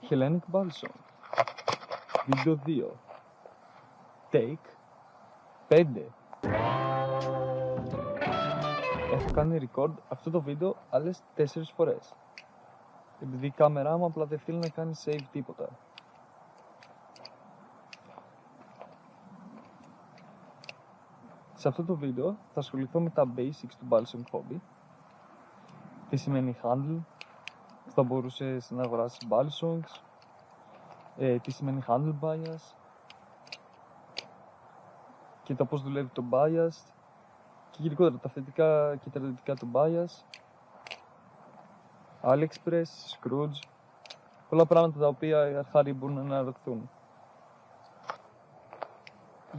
Hellenic Balsam. Βίντεο 2. Take 5. Έχω κάνει record αυτό το βίντεο άλλες 4 φορές. Επειδή η κάμερά μου απλά δεν θέλει να κάνει save τίποτα. Σε αυτό το βίντεο θα ασχοληθώ με τα basics του Balsam Hobby. Τι σημαίνει handle, θα μπορούσες να αγοράσεις Balsams, τι σημαίνει handle bias και το πώς δουλεύει το bias και γενικότερα τα θετικά και τα αρνητικά του bias, AliExpress, Scrooge, πολλά πράγματα τα οποία οι αρχάροι μπορούν να αναρωτηθούν.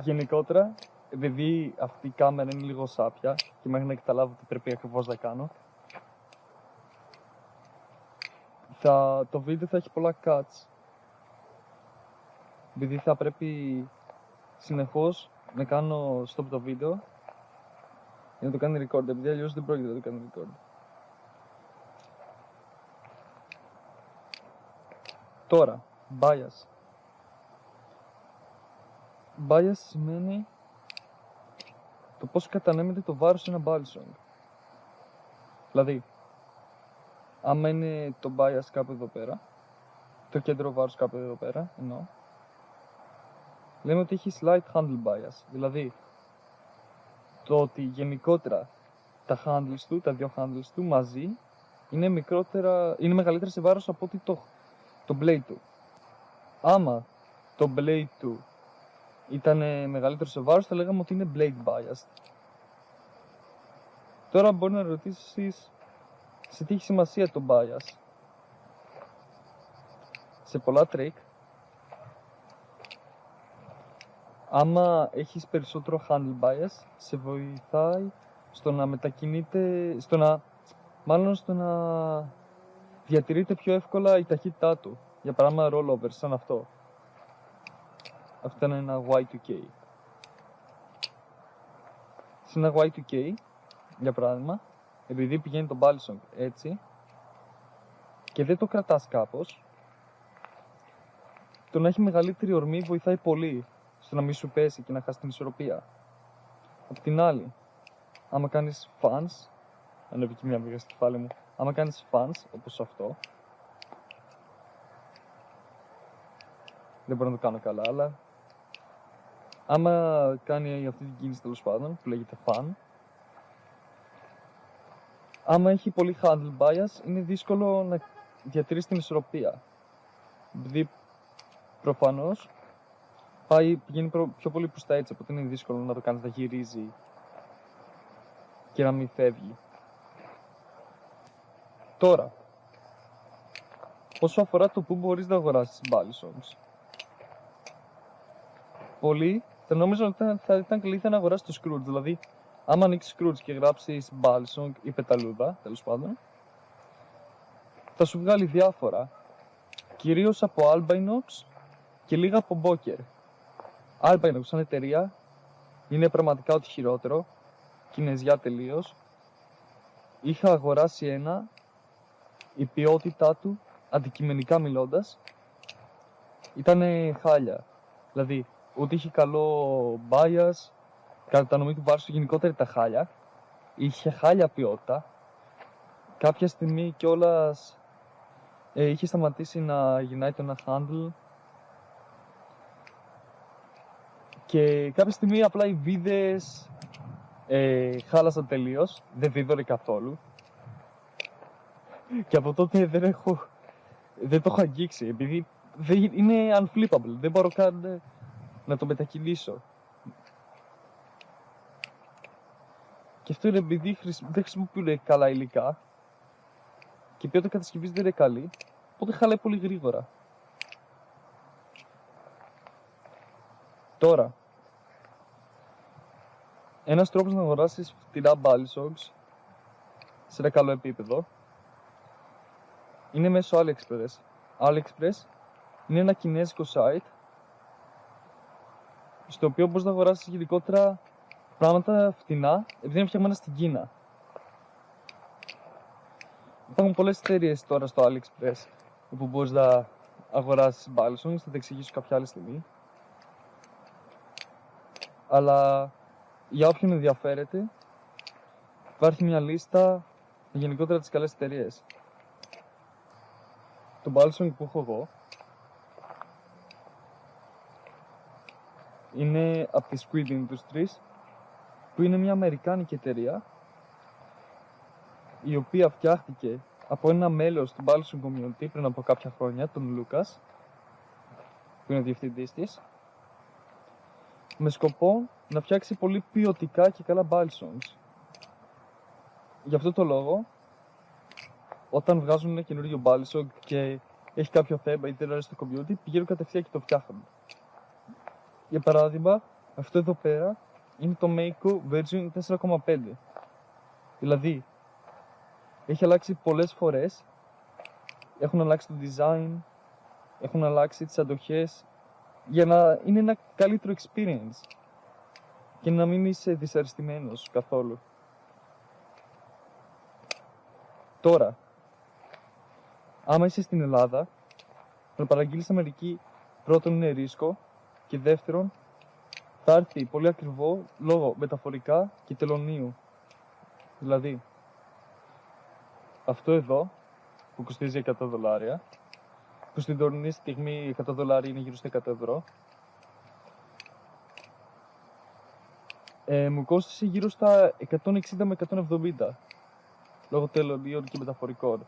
Γενικότερα, επειδή αυτή η κάμερα είναι λίγο σάπια και μέχρι να καταλάβω τι πρέπει ακριβώς να κάνω, το βίντεο θα έχει πολλά cuts, επειδή θα πρέπει συνεχώς να κάνω stop το βίντεο για να το κάνει record, επειδή αλλιώς δεν πρόκειται να το κάνει record. Τώρα, bias. Bias σημαίνει το πώς κατανέμεται το βάρος σε ένα balsam. Δηλαδή, άμα είναι το bias κάπου εδώ πέρα, το κέντρο βάρους κάπου εδώ πέρα, εννοώ, λέμε ότι έχει slight handle bias. Δηλαδή, το ότι γενικότερα τα handles του, τα δύο handles του μαζί είναι μεγαλύτερα σε βάρος από ότι το blade του. Άμα το blade του ήταν μεγαλύτερο σε βάρος, θα λέγαμε ότι είναι blade biased. Τώρα μπορεί να ρωτήσεις σε τι έχει σημασία το bias. Σε πολλά trick, άμα έχεις περισσότερο handle bias, σε βοηθάει στο να μετακινείται, στο να διατηρείται πιο εύκολα η ταχύτητά του. Για παράδειγμα rollover, σαν αυτό. Αυτό είναι ένα Y2K. Σε ένα Y2K, για παράδειγμα, επειδή πηγαίνει το balsam έτσι και δεν το κρατάς κάπως, το να έχει μεγαλύτερη ορμή βοηθάει πολύ στο να μην σου πέσει και να χάσει την ισορροπία. Απ' την άλλη, άμα κάνεις fans, ανέβει και μια βίγα στο κεφάλι μου, άμα κάνεις fans όπως αυτό, δεν μπορώ να το κάνω καλά, αλλά άμα κάνει αυτή την κίνηση τέλος πάντων, που λέγεται fan, άμα έχει πολύ handle bias, είναι δύσκολο να διατηρήσει την ισορροπία. Δηλαδή, προφανώς, πηγαίνει πιο πολύ προς τα έτσι, οπότε είναι δύσκολο να το κάνεις να γυρίζει και να μην φεύγει. Τώρα, όσο αφορά το που μπορείς να αγοράσεις balsams, πολλοί θα νόμιζαν ότι θα ήταν καλύτερα να αγοράσεις το Scrooge. Δηλαδή, άμα ανοίξεις Scrooge και γράψεις balsam ή πεταλούδα, τέλος πάντων, θα σου βγάλει διάφορα, κυρίως από Albinox και λίγα από Boker. Albinox σαν εταιρεία είναι πραγματικά ό,τι χειρότερο, κινεζιά τελείως. Είχα αγοράσει ένα, η ποιότητά του, αντικειμενικά μιλώντας, ήταν χάλια. Δηλαδή, ούτε είχε καλό bias, κατανομή του βάρους του, γενικότερα τα χάλια. Είχε χάλια ποιότητα. Κάποια στιγμή κιόλας είχε σταματήσει να γυρνάει το ένα handle. Και κάποια στιγμή απλά οι βίδες χάλασαν τελείως, δεν βίδωρε καθόλου. Και από τότε δεν το έχω αγγίξει, επειδή είναι unflippable, δεν μπορώ καν να το μετακινήσω. Και αυτό είναι επειδή δεν χρησιμοποιούν καλά υλικά και η ποιότητα κατασκευής δεν είναι καλή, οπότε χαλάει πολύ γρήγορα. Τώρα, ένας τρόπος να αγοράσεις φτηνά balsams σε ένα καλό επίπεδο είναι μέσω AliExpress. AliExpress είναι ένα κινέζικο site στο οποίο μπορείς να αγοράσεις γενικότερα πράγματα φτηνά επειδή είναι φτιαγμένα στην Κίνα. Υπάρχουν πολλές εταιρείες τώρα στο AliExpress όπου μπορείς να αγοράσεις Balsongs, θα τα εξηγήσω κάποια άλλη στιγμή. Αλλά για όποιον ενδιαφέρεται, υπάρχει μια λίστα γενικότερα τις καλές εταιρείες. Το Balsong που έχω εγώ είναι από τη Squid Industries, που είναι μια αμερικάνικη εταιρεία η οποία φτιάχτηκε από ένα μέλος του Balsong Community πριν από κάποια χρόνια, τον Λούκας, που είναι ο διευθυντής της, με σκοπό να φτιάξει πολύ ποιοτικά και καλά Balsongs. Γι' αυτό το λόγο, όταν βγάζουν ένα καινούριο Balsong και έχει κάποιο θέμα ή δεν αρέσει το community, πηγαίνουν κατευθείαν και το φτιάχνουν. Για παράδειγμα, αυτό εδώ πέρα είναι το Meiko version 4.5. Δηλαδή, έχει αλλάξει πολλές φορές, έχουν αλλάξει το design, έχουν αλλάξει τις αντοχές, για να είναι ένα καλύτερο experience και να μην είσαι δυσαρεστημένος καθόλου. Τώρα, άμα είσαι στην Ελλάδα, να παραγγείλεις Αμερική, πρώτον είναι ρίσκο και δεύτερον θα έρθει πολύ ακριβό λόγω μεταφορικά και τελωνείου. Δηλαδή, αυτό εδώ που κοστίζει $100, που στην τωρινή στιγμή $100 είναι γύρω στα 100 €, μου κόστησε γύρω στα 160 με 170 λόγω τελωνείων και μεταφορικών.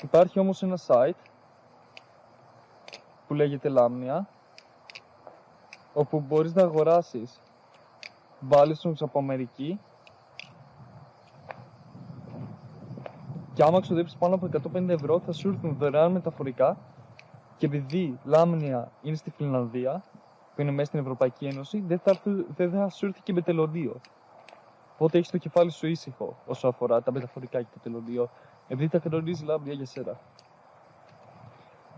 Υπάρχει όμως ένα site που λέγεται Lamnia, όπου μπορείς να αγοράσεις Balsongs από Αμερική και άμα ξοδέψεις πάνω από 150 € θα σου έρθουν δωρεάν μεταφορικά, και επειδή Lamnia είναι στη Φινλανδία, που είναι μέσα στην Ευρωπαϊκή Ένωση, δεν θα σου έρθει και με τελωνείο. Οπότε έχεις το κεφάλι σου ήσυχο όσο αφορά τα μεταφορικά και το τελωνείο, επειδή τα κανονίζει Lamnia για σένα.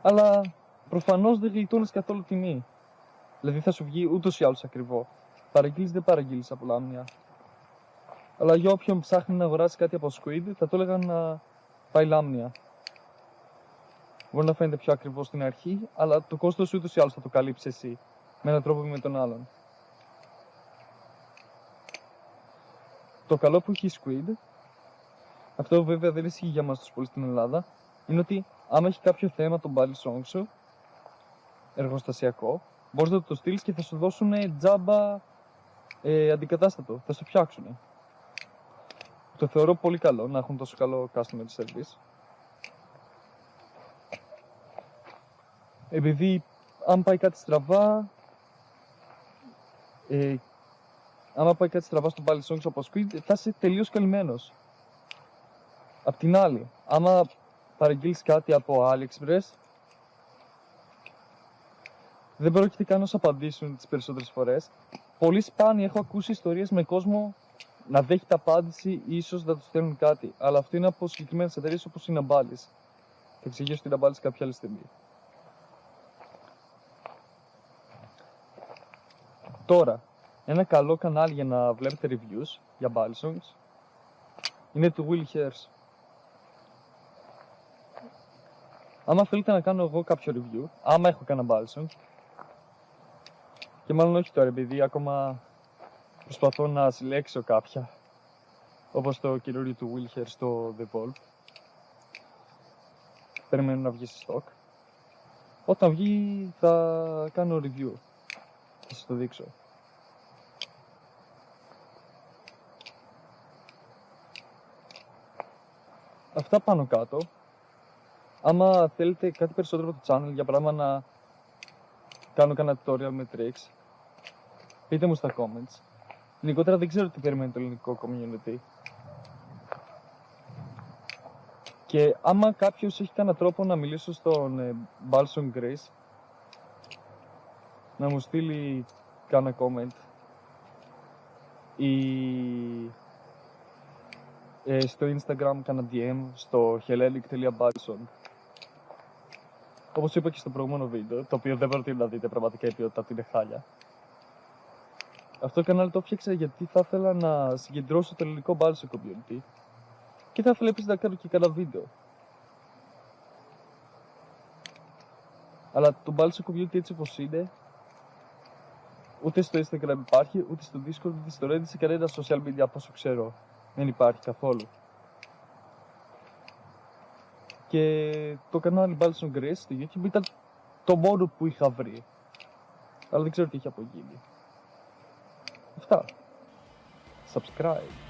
Αλλά προφανώς δεν γλιτώνεις καθόλου τιμή. Δηλαδή θα σου βγει ούτως ή άλλως ακριβό. Παραγγείλεις δεν παραγγείλεις από Lamnia. Αλλά για όποιον ψάχνει να αγοράσει κάτι από Squid, θα το έλεγα να πάει Lamnia. Μπορεί να φαίνεται πιο ακριβό στην αρχή, αλλά το κόστος ούτως ή άλλως θα το καλύψεις εσύ, με έναν τρόπο ή με τον άλλον. Το καλό που έχει η Squid, αυτό βέβαια δεν ισχύει για μας τους πολίτες στην Ελλάδα, είναι ότι άμα έχει κάποιο θέμα το Balsong σου, εργοστασιακό, μπορείς να το στείλεις και θα σου δώσουν τζάμπα αντικατάστατο, θα σου φτιάξουν. Το θεωρώ πολύ καλό να έχουν τόσο καλό customer service. Επειδή αν πάει κάτι στραβά, στο Balsong από Squid, θα είσαι τελείως καλυμμένος. Απ' την άλλη, άμα παραγγείλεις κάτι από AliExpress, δεν πρόκειται καν να σου απαντήσουν τις περισσότερες φορές. Πολύ σπάνια έχω ακούσει ιστορίες με κόσμο να δέχεται απάντηση ή ίσως να του στέλνουν κάτι. Αλλά αυτό είναι από συγκεκριμένες εταιρείες όπως η Nabalis. Θα εξηγήσω την Nabalis κάποια άλλη στιγμή. Τώρα, ένα καλό κανάλι για να βλέπετε reviews για Balsongs είναι το Will Hairs. Άμα θέλετε να κάνω εγώ κάποιο review, άμα έχω κανένα Balsong, και μάλλον όχι τώρα επειδή ακόμα προσπαθώ να συλλέξω κάποια, όπως το καινούριο του Will Hairs στο The Volve, περιμένω να βγει σε stock. Όταν βγει θα κάνω review, θα σας το δείξω. Αυτά πάνω κάτω. Άμα θέλετε κάτι περισσότερο από το channel, για πράγμα να κάνω κανένα tutorial με tricks, πείτε μου στα comments. Γενικότερα δεν ξέρω τι περιμένει το ελληνικό community. Και άμα κάποιος έχει κανένα τρόπο να μιλήσω στον Balsong Greece, να μου στείλει κάνα comment ή στο Instagram κάνα DM στο hellenic.balsong. Όπως είπα και στο προηγούμενο βίντεο, το οποίο δεν προτείνω να δείτε, πραγματικά η ποιότητα του είναι χάλια. Αυτό το κανάλι το έφτιαξα γιατί θα ήθελα να συγκεντρώσω το ελληνικό Balsong community και θα ήθελα επίσης να κάνω και κάνα βίντεο. Αλλά το Balsam Community έτσι όπως είναι, ούτε στο Instagram υπάρχει, ούτε στο Discord, ούτε στο Reddit, σε κανένα social media από όσο ξέρω. Δεν υπάρχει καθόλου. Και το κανάλι Balsam Grace στο YouTube ήταν το μόνο που είχα βρει. Αλλά δεν ξέρω τι έχει απογίνει. Αυτά. Subscribe.